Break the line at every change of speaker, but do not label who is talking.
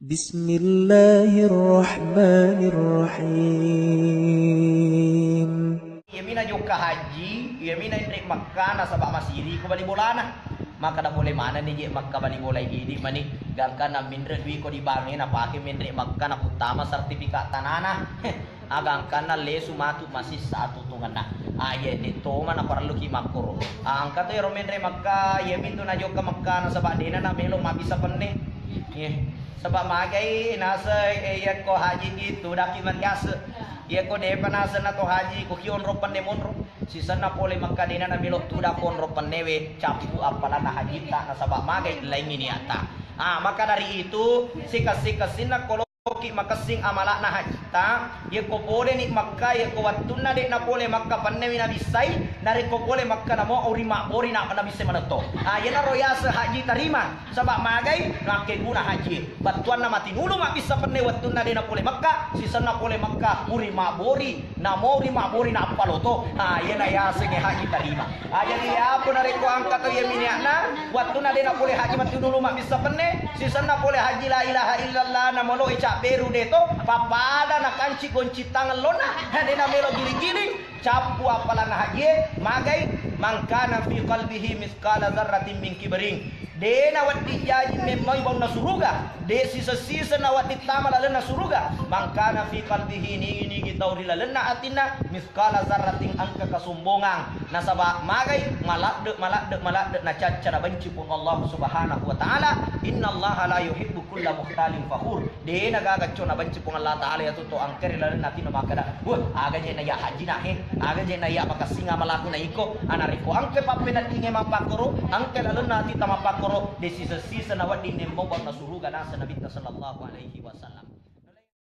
Bismillahirrahmanirrahim.
Yamina joka haji, yamina indrik Makkah na sabak masiri ko bali bolana. Maka da boleh mana ni je Makkah bali boleh gidi mani gangkan na mindre dui ko dibangi na pake mindre Makkah na utama sertifikat tanana. Agangkan na lesu matu masih satu tungan na. Aye ni to mana perlu ki makuro. Angkat to mindre Makkah, yamin to na joka Makkah na sabak dena na melo mabisa penne. Sebab magai nasa ko haji gitu dakiman gas ko depa nasa na to haji ko kion ro panne monro sisa na pole makadina na milok tu da kon ro pannewe capu apala na haji ta na sabab magai lain ini ata maka dari itu sikas-sikasin na ki makasing amala na haji ta ko pole ni Makkah ko wattunna de na pole Makkah pannewi na bisai nari ko pole Makkah na mo urima bori na bisai manato yana royasa haji tarima sabab magai nake guna haji batuan na matinulu mak bisa panne wattunna de na pole Makkah sisa na pole Makkah urima bori na mo urima bori na paloto yana yasa ke haji tarima jadi apa nari ko angkat to yeminiana wattunna de na pole haji matinulu mak bisa panne sisa na pole haji la ilaha illallah na molo beru deto papada na kanci kunci tangan lona hade na melo giling-giling capu apalan haji magai mangkana fi qalbihi miskala dzarratin min kibrin dena wati jaji memang bau na suruga de sisa-sisa na wati tamal na suruga mangkana fi qalbihi ini kita urila lena atina miskala dzarratin angka kesombongan nasaba magai malak de na cacara benci pun Allah Subhanahu wa taala innallaha la yuhibbu kulla mukhtalin fakhur de na gaga cona benci pun Allah taala ya tuto angkeri la lena tino makada aga je na ya haji na he aga je na ya makasinga malaku na iko anariko angke papena tinge mapakoro angke la lena tita mapakoro de sisa-sisa na wadi nembo na suruga nasa Nabi sallallahu alaihi wasallam.